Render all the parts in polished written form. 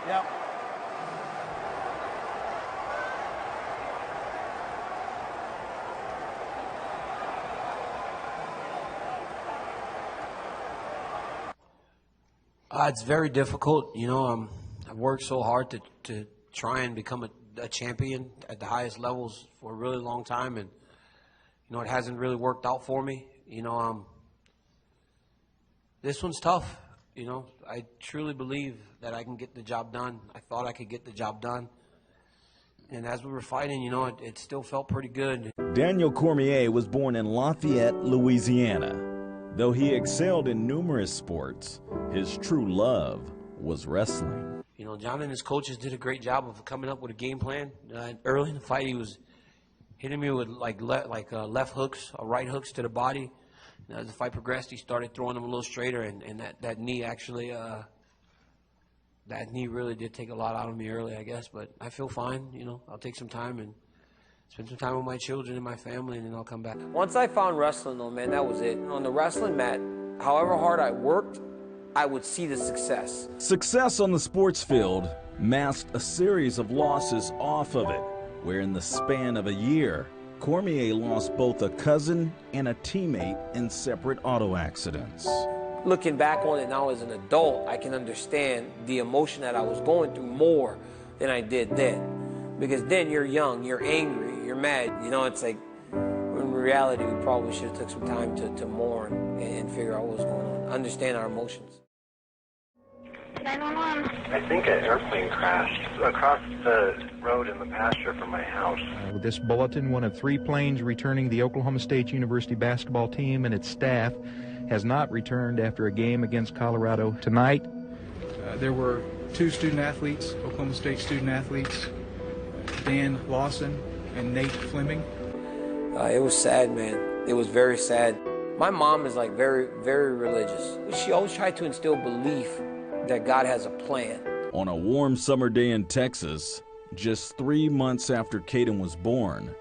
Yep. It's very difficult. You know, I've worked so hard to try and become a champion at the highest levels for a really long time, and you know, it hasn't really worked out for me. You know, this one's tough. You know, I truly believe that I can get the job done. I thought I could get the job done. And as we were fighting, you know, it still felt pretty good. Daniel Cormier was born in Lafayette, Louisiana. Though he excelled in numerous sports, his true love was wrestling. You know, John and his coaches did a great job of coming up with a game plan. Early in the fight, he was hitting me with left hooks, or right hooks to the body. And as the fight progressed, he started throwing them a little straighter, and that knee actually, that knee really did take a lot out of me early, I guess. But I feel fine. You know, I'll take some time and spend some time with my children and my family, and then I'll come back. Once I found wrestling, though, man, that was it. On the wrestling mat, however hard I worked, I would see the success. Success on the sports field masked a series of losses off of it, where in the span of a year, Cormier lost both a cousin and a teammate in separate auto accidents. Looking back on it now as an adult, I can understand the emotion that I was going through more than I did then. Because then you're young, you're angry, you're mad. You know, it's like, in reality, we probably should have took some time to mourn and figure out what was going on, understand our emotions. 911. I think an airplane crashed across the road in the pasture from my house. With this bulletin, one of 3 planes returning the Oklahoma State University basketball team and its staff has not returned after a game against Colorado tonight. There were 2 student athletes, Oklahoma State student athletes, Dan Lawson and Nate Fleming. It was sad, man. It was very sad. My mom is like very, very religious. She always tried to instill belief that God has a plan. On a warm summer day in Texas, just 3 months after Caden was born,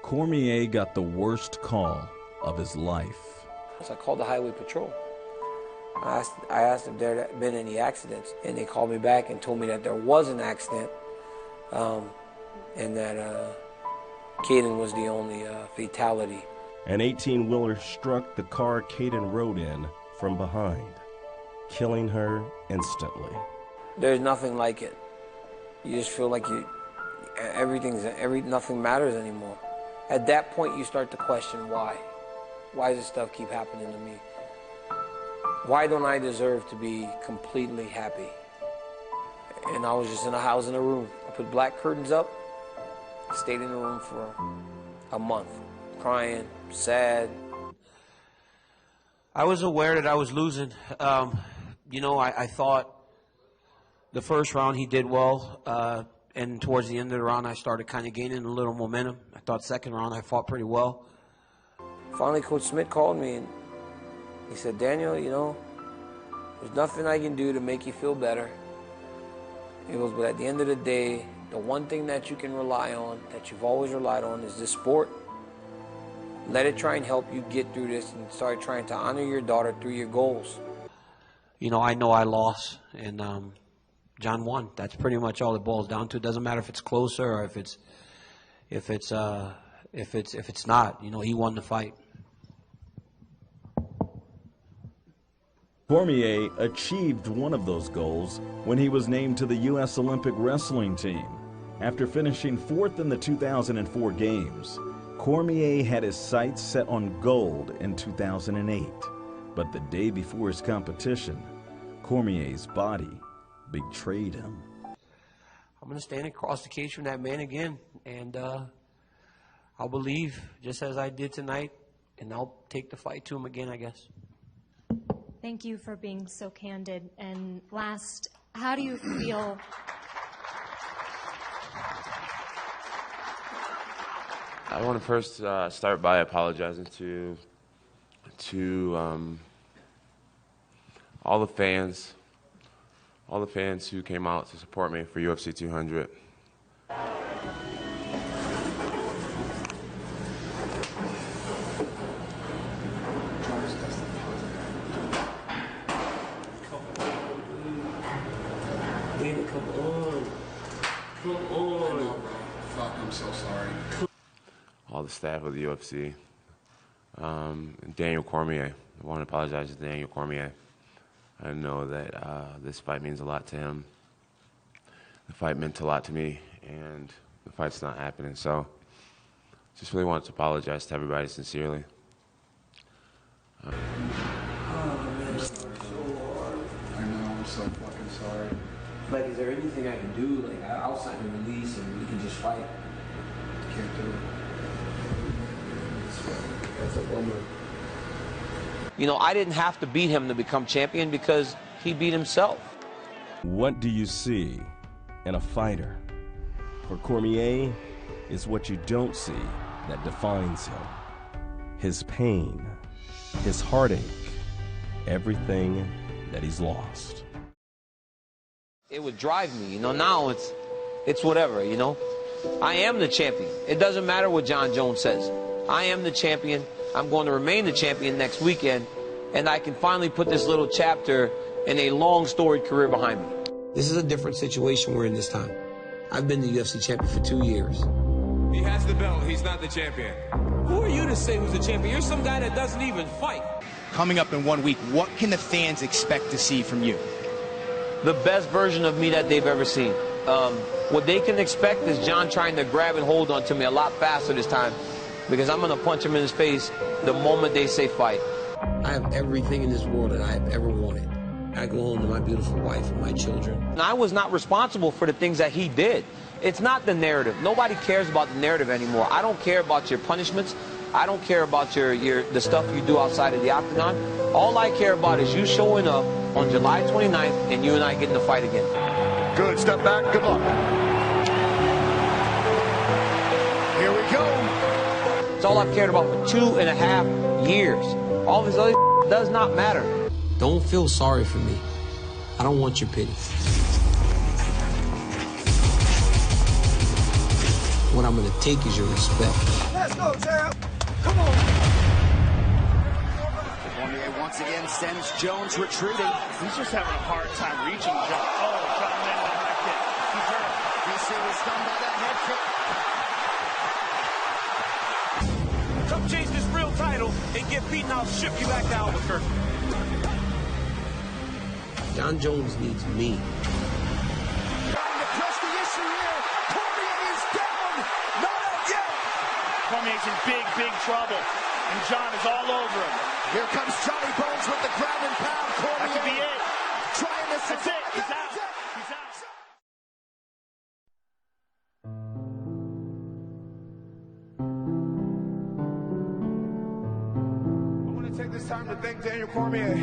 Cormier got the worst call of his life. So I called the highway patrol. I asked if there had been any accidents, and they called me back and told me that there was an accident, and that Caden was the only fatality. An 18-wheeler struck the car Caden rode in from behind, killing her instantly. There's nothing like it. You just feel like nothing matters anymore. At that point, you start to question why. Why does this stuff keep happening to me? Why don't I deserve to be completely happy? And I was just in a house in a room. I put black curtains up, stayed in the room for a month, crying, sad. I was aware that I was losing. You know, I thought the first round he did well, and towards the end of the round I started kind of gaining a little momentum. I thought second round I fought pretty well. Finally, Coach Smith called me and he said, Daniel, you know, there's nothing I can do to make you feel better. He goes, but at the end of the day, the one thing that you can rely on, that you've always relied on, is this sport. Let it try and help you get through this and start trying to honor your daughter through your goals. You know I lost, and John won. That's pretty much all it boils down to. It doesn't matter if it's closer or if it's not. You know, he won the fight. Cormier achieved one of those goals when he was named to the U.S. Olympic wrestling team. After finishing 4th in the 2004 Games, Cormier had his sights set on gold in 2008. But the day before his competition, Cormier's body betrayed him. I'm going to stand across the cage from that man again, and I'll believe just as I did tonight, and I'll take the fight to him again, I guess. Thank you for being so candid. And last, how do you feel? I want to first start by apologizing to all the fans who came out to support me for UFC 200. Dana, come on. Come on. No, bro. Fuck, I'm so sorry. All the staff of the UFC. Daniel Cormier. I want to apologize to Daniel Cormier. I know that this fight means a lot to him. The fight meant a lot to me, and the fight's not happening. So just really wanted to apologize to everybody sincerely. I know, I'm so fucking sorry. Like, is there anything I can do? Like, I'll sign the release and we can just fight. Can't do it. That's a bummer. You know, I didn't have to beat him to become champion because he beat himself. What do you see in a fighter? For Cormier, it's what you don't see that defines him. His pain, his heartache, everything that he's lost. It would drive me, you know. Now it's whatever, you know. I am the champion. It doesn't matter what John Jones says. I am the champion. I'm going to remain the champion next weekend, and I can finally put this little chapter in a long storied career behind me. This is a different situation we're in this time. I've been the UFC champion for 2 years. He has the belt. He's not the champion. Who are you to say who's the champion? You're some guy that doesn't even fight. Coming up in 1 week, what can the fans expect to see from you? The best version of me that they've ever seen. What they can expect is John trying to grab and hold on to me a lot faster this time, because I'm going to punch him in his face the moment they say fight. I have everything in this world that I've ever wanted. I go home to my beautiful wife and my children. And I was not responsible for the things that he did. It's not the narrative. Nobody cares about the narrative anymore. I don't care about your punishments. I don't care about the stuff you do outside of the octagon. All I care about is you showing up on July 29th and you and I getting to fight again. Good, step back, good luck. Here we go. It's all I've cared about for 2.5 years. All this other does not matter. Don't feel sorry for me. I don't want your pity. What I'm going to take is your respect. Let's go, champ. Come on. Cormier once again sends Jones retreating. He's just having a hard time reaching John. Oh, John landed a high kick. He's hurt. DC was stunned by that head kick. Come chase this real title and get beaten. I'll ship you back to Albuquerque. John Jones needs me. Cormier's in big trouble, and John is all over him. Here comes Johnny Bones with the ground and pound. Cormier. That could be it. Trying to That's it. He's out. He's out. I want to take this time to thank Daniel Cormier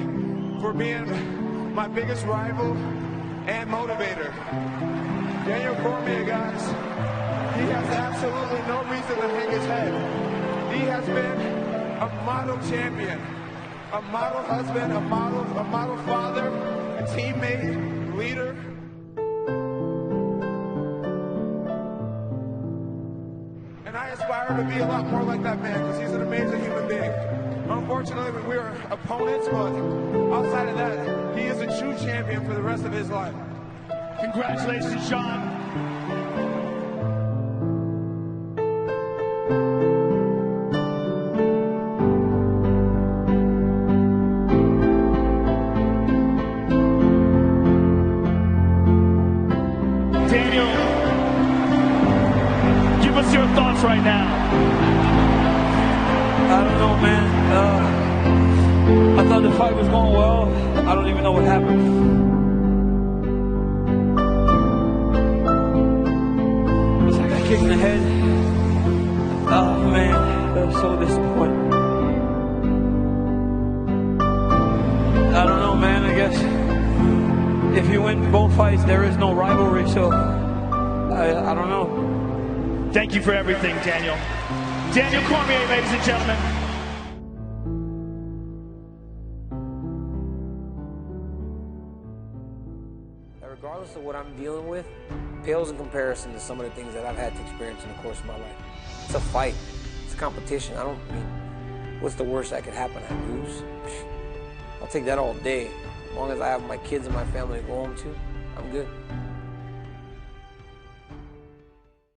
for being my biggest rival and motivator. Daniel Cormier, guys, he has absolutely no reason to hang his head. He has been a model champion, a model husband, a model father, a teammate, leader. And I aspire to be a lot more like that man, because he's an amazing human being. Unfortunately, we were opponents, but outside of that, he is a true champion for the rest of his life. Congratulations, John. Daniel, give us your thoughts right now. I don't know, man. I thought the fight was going well. I don't even know what happened. It's like I kicked in the head. Oh, man. That was so disappointing. I don't know, man. I guess if you win both fights, there is no rivalry, so I don't know. Thank you for everything, Daniel. Daniel Cormier, ladies and gentlemen. Regardless of what I'm dealing with, pales in comparison to some of the things that I've had to experience in the course of my life. It's a fight. It's a competition. What's the worst that could happen? I lose. I'll take that all day. As long as I have my kids and my family to go home to, I'm good.